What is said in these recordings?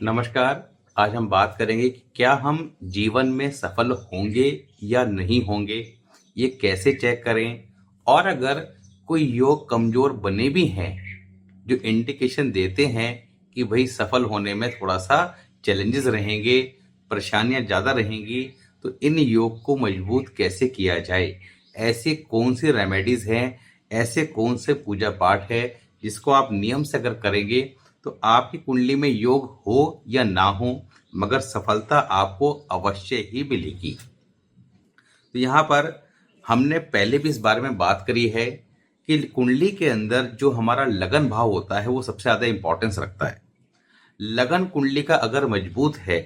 नमस्कार। आज हम बात करेंगे कि क्या हम जीवन में सफल होंगे या नहीं होंगे, ये कैसे चेक करें। और अगर कोई योग कमज़ोर बने भी हैं, जो इंडिकेशन देते हैं कि भाई सफल होने में थोड़ा-सा चैलेंजेस रहेंगे, परेशानियाँ ज़्यादा रहेंगी, तो इन योग को मजबूत कैसे किया जाए? ऐसी कौन-सी रेमेडीज़ हैं, ऐसे कौन से पूजा पाठ है, जिसको आप नियम से अगर करेंगे तो आपकी कुंडली में योग हो या ना हो, मगर सफलता आपको अवश्य ही मिलेगी। तो यहाँ पर हमने पहले भी इस बारे में बात करी है कि कुंडली के अंदर जो हमारा लगन भाव होता है वो सबसे ज़्यादा इंपॉर्टेंस रखता है। लगन कुंडली का अगर मजबूत है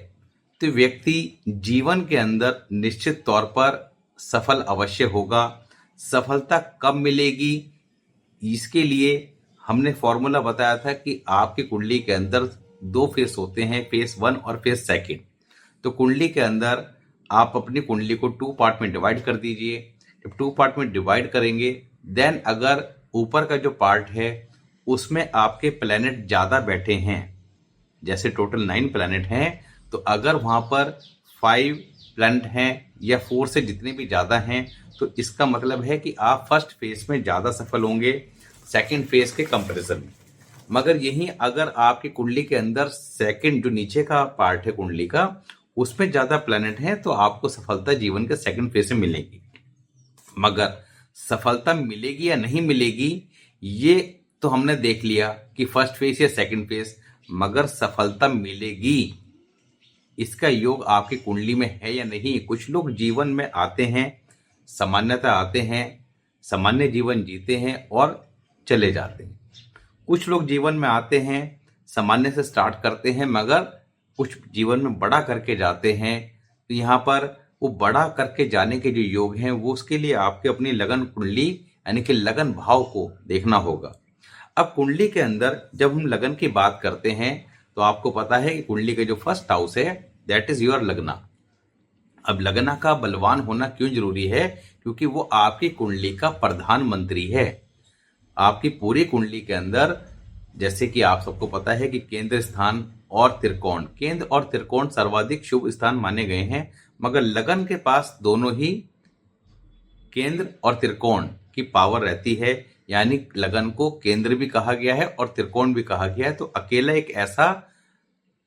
तो व्यक्ति जीवन के अंदर निश्चित तौर पर सफल अवश्य होगा। सफलता कब मिलेगी, इसके लिए हमने फॉर्मूला बताया था कि आपकी कुंडली के अंदर दो फेस होते हैं, फेस वन और फेस सेकंड। तो कुंडली के अंदर आप अपनी कुंडली को टू पार्ट में डिवाइड कर दीजिए। जब टू पार्ट में डिवाइड करेंगे, देन अगर ऊपर का जो पार्ट है उसमें आपके प्लैनेट ज़्यादा बैठे हैं, जैसे टोटल 9 प्लैनेट हैं, तो अगर वहाँ पर 5 प्लैनेट हैं या 4 से जितने भी ज़्यादा हैं, तो इसका मतलब है कि आप फर्स्ट फेज में ज़्यादा सफल होंगे सेकंड फेज के कंपैरिजन में। मगर यहीं अगर आपकी कुंडली के अंदर सेकंड जो नीचे का पार्ट है कुंडली का, उसमें ज़्यादा प्लैनेट हैं, तो आपको सफलता जीवन के सेकंड फेज में मिलेगी। मगर सफलता मिलेगी या नहीं मिलेगी, ये तो हमने देख लिया कि फर्स्ट फेज या सेकंड फेज। मगर सफलता मिलेगी, इसका योग आपकी कुंडली में है या नहीं। कुछ लोग जीवन में आते हैं, सामान्यतः आते हैं, सामान्य जीवन जीते हैं और चले जाते हैं। कुछ लोग जीवन में आते हैं, सामान्य से स्टार्ट करते हैं, मगर कुछ जीवन में बड़ा करके जाते हैं। तो यहाँ पर वो बड़ा करके जाने के जो योग हैं, वो उसके लिए आपके अपनी लगन कुंडली यानी कि लगन भाव को देखना होगा। अब कुंडली के अंदर जब हम लगन की बात करते हैं, तो आपको पता है कि कुंडली का जो फर्स्ट हाउस है दैट इज योर लगना। अब लगना का बलवान होना क्यों जरूरी है? क्योंकि वो आपकी कुंडली का प्रधानमंत्री है। आपकी पूरी कुंडली के अंदर, जैसे कि आप सबको पता है कि केंद्र स्थान और त्रिकोण, केंद्र और त्रिकोण सर्वाधिक शुभ स्थान माने गए हैं। मगर लगन के पास दोनों ही केंद्र और त्रिकोण की पावर रहती है, यानी लगन को केंद्र भी कहा गया है और त्रिकोण भी कहा गया है। तो अकेला एक ऐसा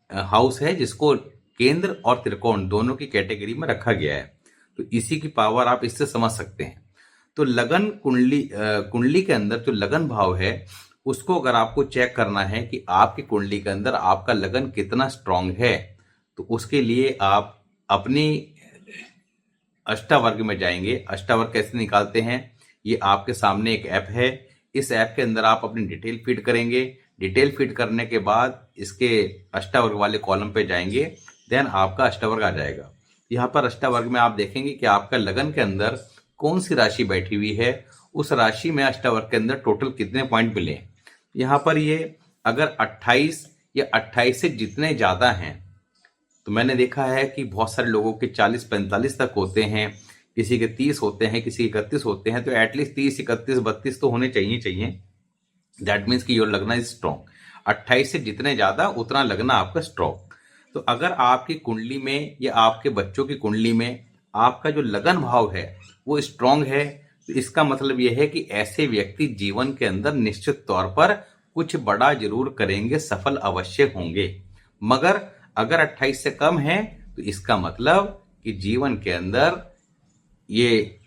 हाउस है जिसको केंद्र और त्रिकोण दोनों की कैटेगरी में रखा गया है। तो इसी की पावर आप इससे समझ सकते हैं। तो लगन कुंडली के अंदर जो लगन भाव है, उसको अगर आपको चेक करना है कि आपकी कुंडली के अंदर आपका लगन कितना स्ट्रांग है, तो उसके लिए आप अपनी अष्टावर्ग में जाएंगे। अष्टावर्ग कैसे निकालते हैं, ये आपके सामने एक ऐप है। इस ऐप के अंदर आप अपनी डिटेल फीड करेंगे। डिटेल फीड करने के बाद इसके अष्टावर्ग वाले कॉलम पे जाएंगे, देन आपका अष्टावर्ग आ जाएगा। यहाँ पर अष्टावर्ग में आप देखेंगे कि आपका लगन के अंदर कौन सी राशि बैठी हुई है, उस राशि में अष्टावर्ग के अंदर टोटल कितने पॉइंट मिले। यहाँ पर ये अगर 28 या 28 से जितने ज्यादा हैं, तो मैंने देखा है कि बहुत सारे लोगों के 40-45 तक होते हैं, किसी के 30 होते हैं, किसी के 31 होते हैं। तो एटलीस्ट 30, 31, 32 तो होने चाहिए। दैट मीन्स कि योर लगना इज स्ट्रॉन्ग। 28 से जितने ज्यादा उतना लगना आपका स्ट्रॉन्ग। तो अगर आपकी कुंडली में या आपके बच्चों की कुंडली में आपका जो लगन भाव है वो स्ट्रॉन्ग है, तो इसका मतलब यह है कि ऐसे व्यक्ति जीवन के अंदर निश्चित तौर पर कुछ बड़ा जरूर करेंगे, सफल अवश्य होंगे। मगर अगर 28 से कम है, तो इसका मतलब कि जीवन के अंदर ये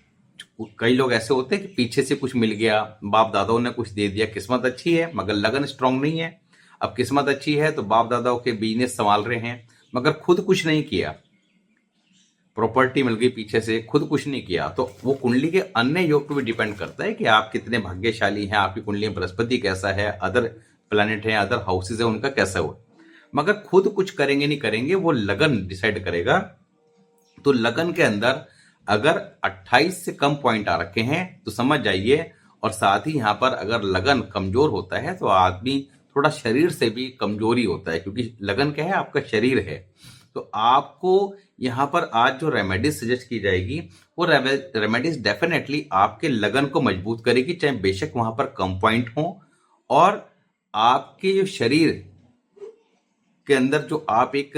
कई लोग ऐसे होते हैं कि पीछे से कुछ मिल गया, बाप दादाओं ने कुछ दे दिया, किस्मत अच्छी है मगर लगन स्ट्रांग नहीं है। अब किस्मत अच्छी है तो बाप दादाओं के बिजनेस संभाल रहे हैं, मगर खुद कुछ नहीं किया, प्रॉपर्टी मिल गई पीछे से, खुद कुछ नहीं किया। तो वो कुंडली के अन्य योग पर भी डिपेंड करता है कि आप कितने भाग्यशाली हैं, आपकी कुंडली में बृहस्पति कैसा है, अदर प्लैनेट है, अदर हाउसेज है, उनका कैसा हो। मगर खुद कुछ करेंगे नहीं करेंगे, वो लगन डिसाइड करेगा। तो लगन के अंदर अगर 28 से कम पॉइंट आ रखे हैं तो समझ जाइए। और साथ ही यहाँ पर अगर लगन कमजोर होता है तो आदमी थोड़ा शरीर से भी कमजोरी होता है, क्योंकि लगन क्या है, आपका शरीर है। तो आपको यहाँ पर आज जो रेमेडीज सजेस्ट की जाएगी, वो रेमेडीज डेफिनेटली आपके लगन को मजबूत करेगी, चाहे बेशक वहां पर कम पॉइंट हो। और आपके जो शरीर के अंदर जो आप एक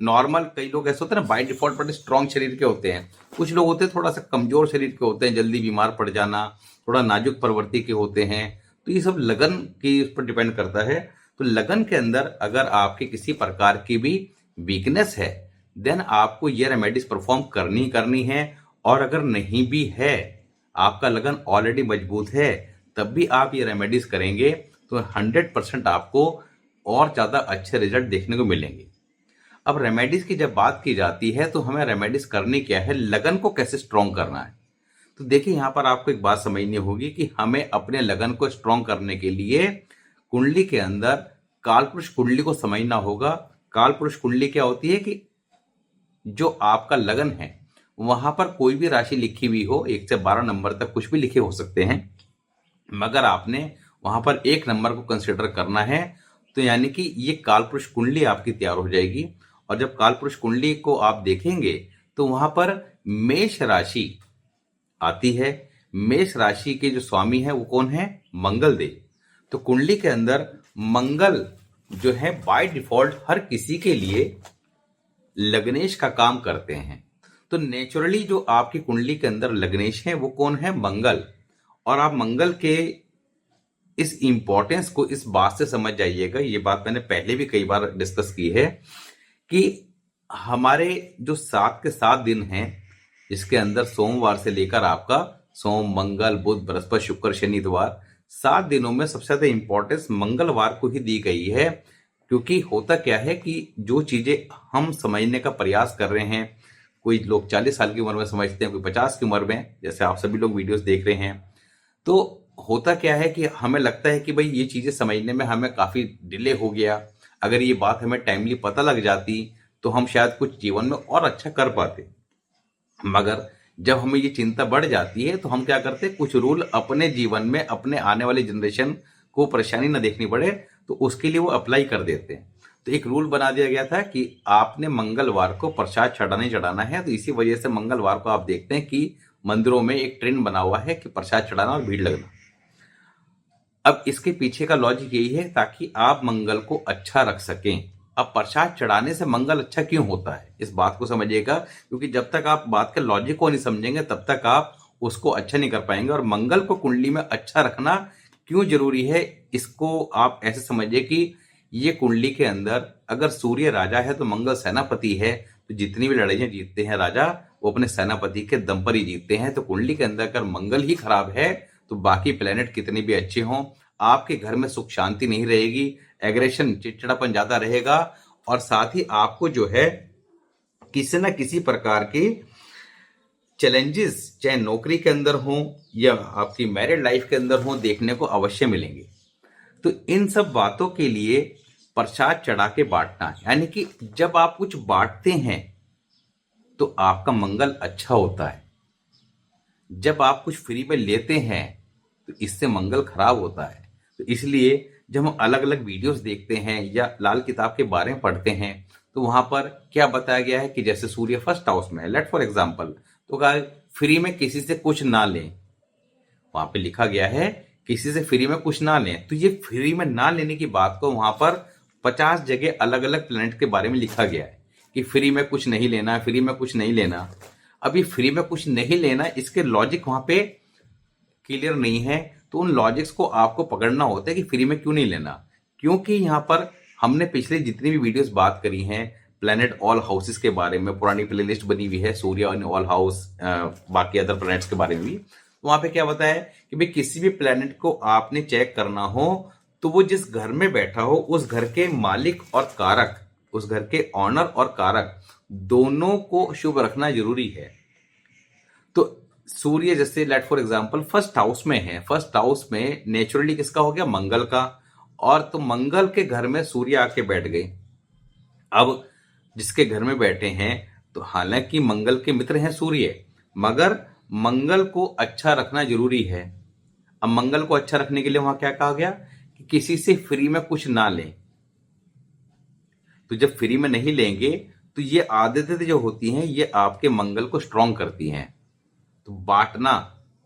नॉर्मल, कई लोग ऐसे होते हैं ना बाय डिफॉल्ट बड़े स्ट्रांग शरीर के होते हैं, कुछ लोग होते हैं थोड़ा सा कमजोर शरीर के होते हैं, जल्दी बीमार पड़ जाना, थोड़ा नाजुक प्रवृत्ति के होते हैं। तो ये सब लगन की उस पर डिपेंड करता है। तो लगन के अंदर अगर आपके किसी प्रकार की भी वीकनेस है, देन आपको ये रेमेडीज परफॉर्म करनी है। और अगर नहीं भी है, आपका लगन ऑलरेडी मजबूत है, तब भी आप ये रेमेडीज करेंगे तो 100% आपको और ज्यादा अच्छे रिजल्ट देखने को मिलेंगे। अब रेमेडीज की जब बात की जाती है तो हमें रेमेडीज करनी क्या है, लगन को कैसे स्ट्रॉन्ग करना है। तो देखिए यहाँ पर आपको एक बात समझनी होगी कि हमें अपने लगन को स्ट्रॉन्ग करने के लिए कुंडली के अंदर कालपुरुष कुंडली को समझना होगा। कालपुरुष कुंडली क्या होती है कि जो आपका लगन है वहां पर कोई भी राशि लिखी हुई हो, 1 से 12 नंबर तक कुछ भी लिखे हो सकते हैं, मगर आपने वहां पर 1 नंबर को कंसिडर करना है। तो यानी कि ये कालपुरुष कुंडली आपकी तैयार हो जाएगी। और जब कालपुरुष कुंडली को आप देखेंगे तो वहां पर मेष राशि आती है। मेष राशि के जो स्वामी है वो कौन है, मंगल देव। तो कुंडली के अंदर मंगल जो है बाय डिफॉल्ट हर किसी के लिए लग्नेश का काम करते हैं। तो नेचुरली जो आपकी कुंडली के अंदर लग्नेश है वो कौन है, मंगल। और आप मंगल के इस इंपॉर्टेंस को इस बात से समझ जाइएगा, ये बात मैंने पहले भी कई बार डिस्कस की है, कि हमारे जो 7 के 7 दिन हैं, इसके अंदर सोमवार से लेकर आपका सोम मंगल बुध बृहस्पति शुक्र शनि इतवार, 7 दिनों में सबसे ज्यादा इंपॉर्टेंस मंगलवार को ही दी गई है। क्योंकि होता क्या है कि जो चीजें हम समझने का प्रयास कर रहे हैं, कोई लोग 40 साल की उम्र में समझते हैं, कोई 50 की उम्र में, जैसे आप सभी लोग वीडियोस देख रहे हैं, तो होता क्या है कि हमें लगता है कि भाई ये चीजें समझने में हमें काफी डिले हो गया, अगर ये बात हमें टाइमली पता लग जाती तो हम शायद कुछ जीवन में और अच्छा कर पाते। मगर जब हमें ये चिंता बढ़ जाती है तो हम क्या करते हैं, कुछ रूल अपने जीवन में अपने आने वाली जनरेशन को परेशानी ना देखनी पड़े तो उसके लिए वो अप्लाई कर देते हैं। तो एक रूल बना दिया गया था कि आपने मंगलवार को प्रसाद चढ़ाना है। तो इसी वजह से मंगलवार को आप देखते हैं कि मंदिरों में एक ट्रेंड बना हुआ है कि प्रसाद चढ़ाना और भीड़ लगना। अब इसके पीछे का लॉजिक यही है ताकि आप मंगल को अच्छा रख सकें। अब प्रसाद चढ़ाने से मंगल अच्छा क्यों होता है, इस बात को समझिएगा, क्योंकि जब तक आप बात के लॉजिक को नहीं समझेंगे तब तक आप उसको अच्छा नहीं कर पाएंगे। और मंगल को कुंडली में अच्छा रखना क्यों जरूरी है, इसको आप ऐसे समझिए कि ये कुंडली के अंदर अगर सूर्य राजा है तो मंगल सेनापति है, तो जितनी भी लड़ाइयां जीतते हैं राजा वो अपने सेनापति के दम पर ही जीतते हैं। तो कुंडली के अंदर अगर मंगल ही खराब है तो बाकी प्लेनेट कितने भी अच्छे हों, आपके घर में सुख शांति नहीं रहेगी, एग्रेशन चिड़चिड़ापन ज्यादा रहेगा, और साथ ही आपको जो है किसी न किसी प्रकार के चैलेंजेस, चाहे नौकरी के अंदर हो या आपकी मैरिड लाइफ के अंदर हो, देखने को अवश्य मिलेंगे। तो इन सब बातों के लिए प्रसाद चढ़ा के बांटना, यानी कि जब आप कुछ बांटते हैं तो आपका मंगल अच्छा होता है। जब आप कुछ फ्री में लेते हैं तो इससे मंगल खराब होता है। तो इसलिए जब हम अलग अलग वीडियोस देखते हैं या लाल किताब के बारे में पढ़ते हैं तो वहां पर क्या बताया गया है कि जैसे सूर्य फर्स्ट हाउस में है, लेट फॉर एग्जांपल, तो कहा फ्री में किसी से कुछ ना लें। वहां पे लिखा गया है किसी से फ्री में कुछ ना लें। तो ये फ्री में ना लेने की बात को वहां पर 50 जगह अलग अलग प्लेनेट के बारे में लिखा गया है कि फ्री में कुछ नहीं लेना, फ्री में कुछ नहीं लेना। अब ये फ्री में कुछ नहीं लेना, इसके लॉजिक वहां पे क्लियर नहीं है। तो उन लॉजिक्स को आपको पकड़ना होता है कि फ्री में क्यों नहीं लेना। क्योंकि यहाँ पर हमने पिछले जितनी भी वीडियोस बात करी हैं प्लेनेट ऑल हाउसेस के बारे में, पुरानी प्लेलिस्ट बनी हुई है सूर्य इन ऑल हाउस, बाकी अदर प्लैनेट्स के बारे में भी, तो वहां पे क्या बताया है कि भाई किसी भी प्लेनेट को आपने चेक करना हो तो वो जिस घर में बैठा हो उस घर के मालिक और कारक, उस घर के ऑनर और कारक दोनों को शुभ रखना जरूरी है। तो सूर्य जैसे let for example first house में है, फर्स्ट हाउस में नेचुरली किसका हो गया, मंगल का। और तो मंगल के घर में सूर्य आके बैठ गए। अब जिसके घर में बैठे हैं तो हालांकि मंगल के मित्र हैं सूर्य, मगर मंगल को अच्छा रखना जरूरी है। अब मंगल को अच्छा रखने के लिए वहां क्या कहा गया कि किसी से फ्री में कुछ ना लें। तो जब फ्री में नहीं लेंगे तो ये आदतें जो होती हैं ये आपके मंगल को स्ट्रांग करती हैं। तो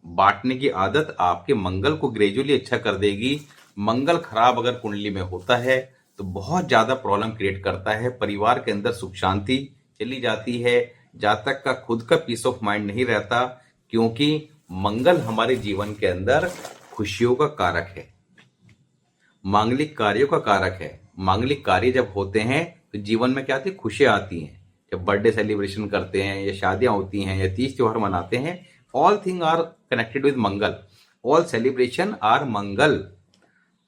बांटने की आदत आपके मंगल को ग्रेजुअली अच्छा कर देगी। मंगल खराब अगर कुंडली में होता है तो बहुत ज्यादा प्रॉब्लम क्रिएट करता है। परिवार के अंदर सुख शांति चली जाती है, जहाँ तक का खुद का पीस ऑफ माइंड नहीं रहता, क्योंकि मंगल हमारे जीवन के अंदर खुशियों का कारक है, मांगलिक कार्यों का कारक है। मांगलिक कार्य जब होते हैं तो जीवन में क्या आती है, खुशियां आती हैं। जब बर्थडे सेलिब्रेशन करते हैं या शादियां होती हैं या तीज त्योहार मनाते हैं, all thing are connected with mangal, all celebration are mangal.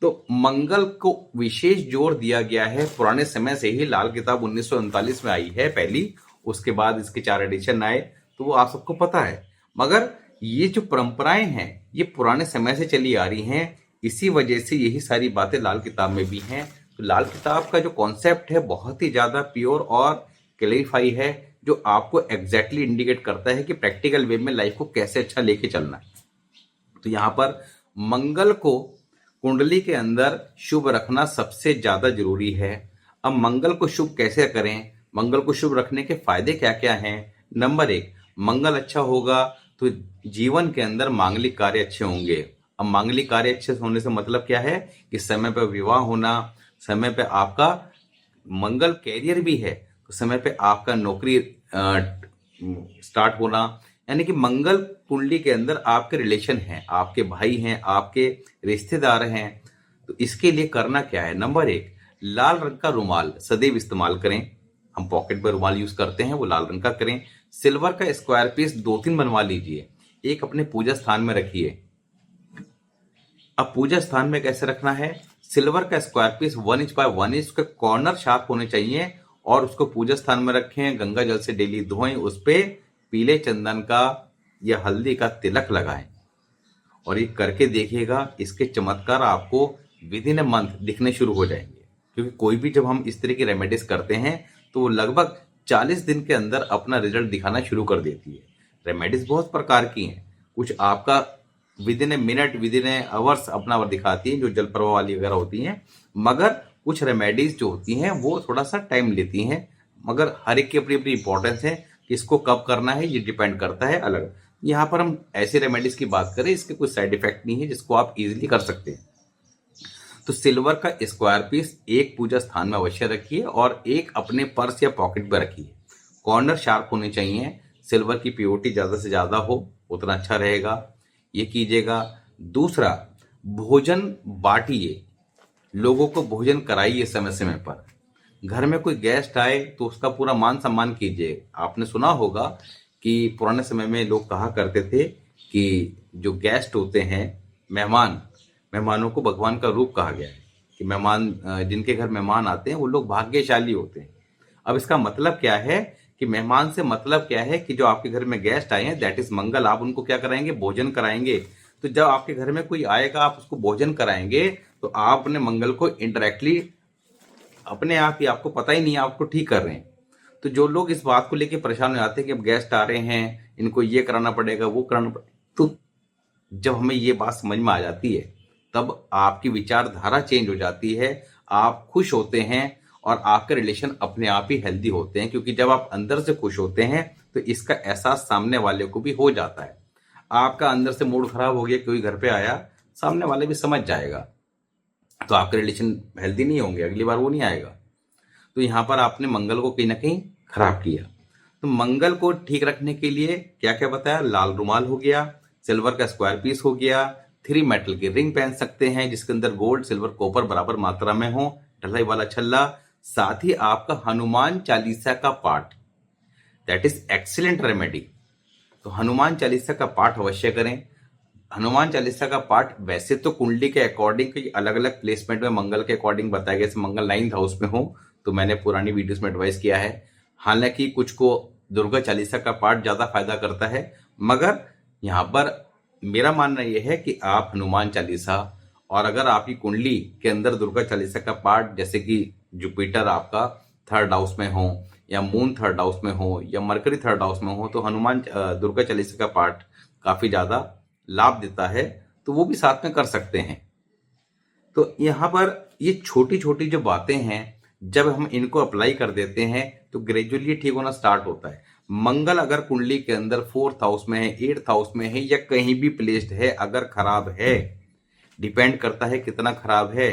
तो मंगल को विशेष जोर दिया गया है। पुराने समय से ही लाल किताब 1939 में आई है पहली, उसके बाद इसके 4 एडिशन आए, तो वो आप सबको पता है। मगर ये जो परंपराएं हैं ये पुराने समय से चली आ रही हैं, इसी वजह से यही सारी बातें लाल किताब में भी हैं। तो लाल किताब का जो कॉन्सेप्ट है बहुत ही ज्यादा प्योर और क्लैरिफाई है, जो आपको एग्जैक्टली इंडिकेट करता है कि प्रैक्टिकल वे में लाइफ को कैसे अच्छा लेके चलना है। तो यहाँ पर मंगल को कुंडली के अंदर शुभ रखना सबसे ज्यादा जरूरी है। अब मंगल को शुभ कैसे करें, मंगल को शुभ रखने के फायदे क्या क्या हैं? नंबर 1, मंगल अच्छा होगा तो जीवन के अंदर मांगलिक कार्य अच्छे होंगे। अब मांगलिक कार्य अच्छे होने से मतलब क्या है कि समय पर विवाह होना, समय पे आपका मंगल कैरियर भी है तो समय पे आपका नौकरी स्टार्ट होना, यानी कि मंगल कुंडली के अंदर आपके रिलेशन हैं, आपके भाई हैं, आपके रिश्तेदार हैं। तो इसके लिए करना क्या है? नंबर 1, लाल रंग का रुमाल सदैव इस्तेमाल करें। हम पॉकेट में रुमाल यूज करते हैं, वो लाल रंग का करें। सिल्वर का स्क्वायर पीस 2-3 बनवा लीजिए, एक अपने पूजा स्थान में रखिए। अब पूजा स्थान में कैसे रखना है? सिल्वर का square piece 1 inch by 1 inch, उसके कॉर्नर शार्प होने चाहिए और उसको पूजा स्थान में रखें। गंगा जल से डेली धोएं, उस पे पीले चंदन का या हल्दी का तिलक लगाएं और ये करके देखिएगा, इसके चमत्कार आपको विद इन अ मंथ दिखने शुरू हो जाएंगे। क्योंकि कोई भी जब हम इस तरह की रेमेडीज करते हैं तो वो लगभग 40 दिन के अंदर अपना रिजल्ट दिखाना शुरू कर देती है। रेमेडीज बहुत प्रकार की हैं, कुछ आपका with in a minute, with in A hours अपना वर्क दिखाती है, जो जल प्रवाह वाली वगैरह होती हैं। मगर कुछ रेमेडीज जो होती हैं वो थोड़ा सा टाइम लेती हैं, मगर हर एक की अपनी अपनी इंपॉर्टेंस है। किसको कब करना है ये डिपेंड करता है अलग। यहाँ पर हम ऐसे रेमेडीज की बात करें, इसके कोई साइड इफेक्ट नहीं है, जिसको आप इजीली कर सकते हैं। तो सिल्वर का स्क्वायर पीस एक पूजा स्थान में अवश्य रखिए और एक अपने पर्स या पॉकेट में रखिए। कॉर्नर शार्प होने चाहिए, सिल्वर की प्योरिटी ज्यादा से ज्यादा हो उतना अच्छा रहेगा, ये कीजिएगा। दूसरा, भोजन बांटिए, लोगों को भोजन कराइए समय समय पर। घर में कोई गेस्ट आए तो उसका पूरा मान सम्मान कीजिए। आपने सुना होगा कि पुराने समय में लोग कहा करते थे कि जो गेस्ट होते हैं, मेहमानों को भगवान का रूप कहा गया है, कि मेहमान जिनके घर मेहमान आते हैं वो लोग भाग्यशाली होते हैं। अब इसका मतलब क्या है कि मेहमान से मतलब क्या है कि जो आपके घर में गेस्ट आए हैं दैट इज मंगल, आप उनको क्या कराएंगे? भोजन कराएंगे। तो जब आपके घर में कोई आएगा आप उसको भोजन कराएंगे तो आप अपने मंगल को इंडायरेक्टली अपने आप ही, आपको पता ही नहीं, आपको ठीक कर रहे हैं। तो जो लोग इस बात को लेके परेशान हो जाते हैं कि अब गेस्ट आ रहे हैं, इनको ये कराना पड़ेगा, वो कराना पड़ेगा, तो जब हमें ये बात समझ में आ जाती है तब आपकी विचारधारा चेंज हो जाती है, आप खुश होते हैं और आपके रिलेशन अपने आप ही हेल्दी होते हैं। क्योंकि जब आप अंदर से खुश होते हैं तो इसका एहसास सामने वाले को भी हो जाता है। आपका अंदर से मूड खराब हो गया, कोई घर पे आया, सामने वाले भी समझ जाएगा, तो आपके रिलेशन हेल्दी नहीं होंगे, अगली बार वो नहीं आएगा। तो यहाँ पर आपने मंगल को कहीं ना कहीं खराब किया। तो मंगल को ठीक रखने के लिए क्या क्या बताया? लाल रुमाल हो गया, सिल्वर का स्क्वायर पीस हो गया, 3 मेटल की रिंग पहन सकते हैं जिसके अंदर गोल्ड सिल्वर कॉपर बराबर मात्रा में हो, ढलाई वाला छल्ला, साथ ही आपका हनुमान चालीसा का पाठ, दैट इज एक्सीलेंट रेमेडी। तो हनुमान चालीसा का पाठ अवश्य करें। हनुमान चालीसा का पाठ वैसे तो कुंडली के अकॉर्डिंग अलग अलग प्लेसमेंट में मंगल के अकॉर्डिंग बताया गया, जैसे मंगल 9th हाउस में हो तो मैंने पुरानी वीडियोस में एडवाइस किया है। हालांकि कुछ को दुर्गा चालीसा का पाठ ज्यादा फायदा करता है, मगर यहाँ पर मेरा मानना यह है कि आप हनुमान चालीसा, और अगर आपकी कुंडली के अंदर दुर्गा चालीसा का पाठ, जैसे कि जुपिटर आपका 3rd हाउस में हो या मून 3rd हाउस में हो या मरकरी 3rd हाउस में हो, तो हनुमान दुर्गा चालीसा का पाठ काफी ज्यादा लाभ देता है, तो वो भी साथ में कर सकते हैं। तो यहाँ पर ये छोटी छोटी जो बातें हैं, जब हम इनको अप्लाई कर देते हैं तो ग्रेजुअली ठीक होना स्टार्ट होता है। मंगल अगर कुंडली के अंदर 4th हाउस में है, 8th हाउस में है या कहीं भी प्लेस्ड है, अगर खराब है, डिपेंड करता है कितना खराब है,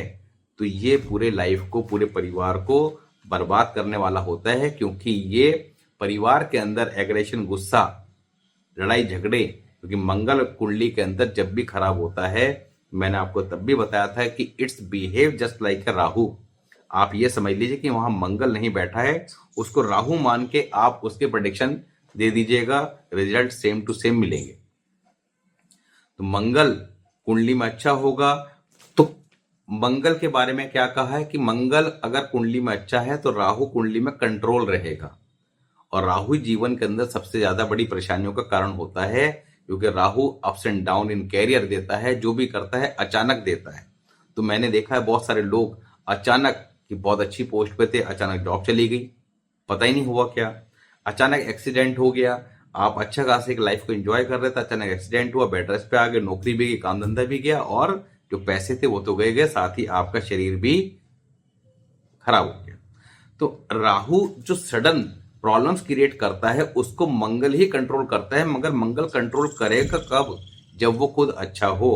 तो ये पूरे लाइफ को, पूरे परिवार को बर्बाद करने वाला होता है, क्योंकि ये परिवार के अंदर एग्रेशन, गुस्सा, लड़ाई झगड़े, क्योंकि मंगल कुंडली के अंदर जब भी खराब होता है, मैंने आपको तब भी बताया था कि इट्स बिहेव जस्ट लाइक अ राहु। आप ये समझ लीजिए कि वहां मंगल नहीं बैठा है, उसको राहु मान के आप उसके प्रेडिक्शन दे दीजिएगा, रिजल्ट सेम टू सेम मिलेंगे। तो मंगल कुंडली में अच्छा होगा। तो मंगल के बारे में क्या कहा है कि मंगल अगर कुंडली में अच्छा है तो राहु कुंडली में कंट्रोल रहेगा, और राहु जीवन के अंदर सबसे ज्यादा बड़ी परेशानियों का कारण होता है, क्योंकि Rahu ups and down in career देता है, जो भी करता है अचानक देता है। तो मैंने देखा है बहुत सारे लोग अचानक कि बहुत अच्छी पोस्ट पे थे, अचानक जॉब चली गई, पता ही नहीं हुआ क्या, अचानक एक्सीडेंट हो गया, आप अच्छा खासा एक लाइफ को एंजॉय कर रहे थे, अचानक एक्सीडेंट हुआ, बेड रेस्ट पे आ गए, नौकरी भी गई, काम धंधा भी गया, और जो पैसे थे वो तो गए, साथ ही आपका शरीर भी खराब हो गया। तो राहु जो सडन प्रॉब्लम्स क्रिएट करता है उसको मंगल ही कंट्रोल करता है, मगर मंगल कंट्रोल करेगा कब? जब वो खुद अच्छा हो।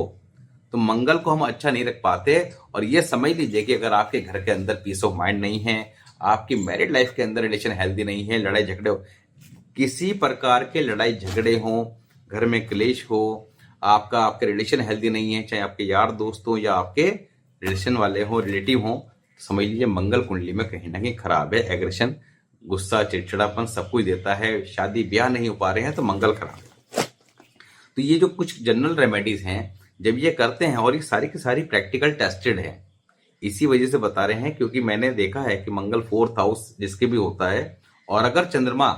तो मंगल को हम अच्छा नहीं रख पाते। और ये समझ लीजिए कि अगर आपके घर के अंदर पीस ऑफ माइंड नहीं है, आपकी मैरिड लाइफ के अंदर रिलेशन हेल्दी नहीं है, लड़ाई झगड़े हो, किसी प्रकार के लड़ाई झगड़े हो, घर में क्लेश हो, आपके रिलेशन हेल्दी नहीं है, चाहे आपके यार दोस्त हो या आपके रिलेशन वाले हो, रिलेटिव हो, समझ लीजिए मंगल कुंडली में कहीं ना कहीं खराब है। एग्रेशन, गुस्सा, चिड़चिड़ापन सब कुछ देता है, शादी ब्याह नहीं हो पा रहे हैं तो मंगल खराब है। तो ये जो कुछ जनरल रेमेडीज हैं, जब ये करते हैं, और ये सारी की सारी प्रैक्टिकल टेस्टेड है, इसी वजह से बता रहे हैं, क्योंकि मैंने देखा है कि मंगल 4th हाउस जिसके भी होता है, और अगर चंद्रमा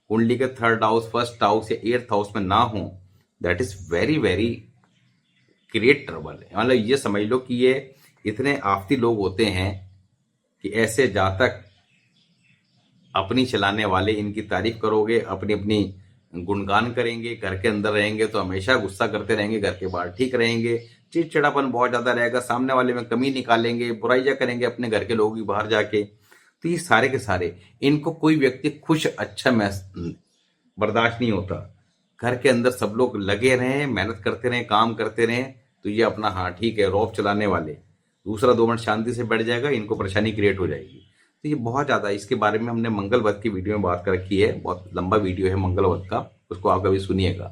कुंडली के 3rd हाउस, 1st हाउस या 8th हाउस में ना हो, that is very very great trouble है। मतलब ये समझ लो कि ये इतने आफती लोग होते हैं कि ऐसे जातक अपनी चलाने वाले, इनकी तारीफ करोगे, अपनी अपनी गुणगान करेंगे, घर के अंदर रहेंगे तो हमेशा गुस्सा करते रहेंगे, घर के बाहर ठीक रहेंगे, चिड़चिड़ापन बहुत ज्यादा रहेगा, सामने वाले में कमी निकालेंगे, बुराइयां करेंगे अपने घर के लोगों की बाहर जाके। तो ये सारे के सारे, इनको कोई व्यक्ति खुश अच्छा बर्दाश्त नहीं होता। घर के अंदर सब लोग लगे रहें, मेहनत करते रहें, काम करते रहें, तो ये अपना हाँ ठीक है, रौब चलाने वाले, दूसरा 2 मिनट शांति से बैठ जाएगा, इनको परेशानी क्रिएट हो जाएगी। तो ये बहुत ज़्यादा, इसके बारे में हमने मंगल वध की वीडियो में बात कर रखी है, बहुत लंबा वीडियो है मंगल वध का, उसको आप कभी सुनिएगा।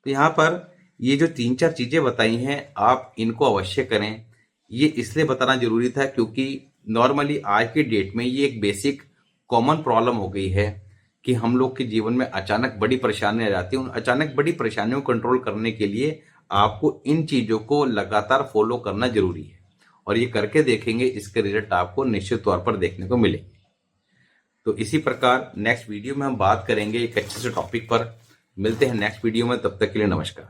तो यहाँ पर ये जो 3-4 चीज़ें बताई हैं, आप इनको अवश्य करें। ये इसलिए बताना जरूरी था क्योंकि नॉर्मली आज की डेट में ये एक बेसिक कॉमन प्रॉब्लम हो गई है कि हम लोग के जीवन में अचानक बड़ी परेशानी आ जाती है। उन अचानक बड़ी परेशानियों को कंट्रोल करने के लिए आपको इन चीज़ों को लगातार फॉलो करना जरूरी है, और ये करके देखेंगे, इसके रिजल्ट आपको निश्चित तौर पर देखने को मिलेंगे। तो इसी प्रकार नेक्स्ट वीडियो में हम बात करेंगे एक अच्छे से टॉपिक पर। मिलते हैं नेक्स्ट वीडियो में, तब तक के लिए नमस्कार।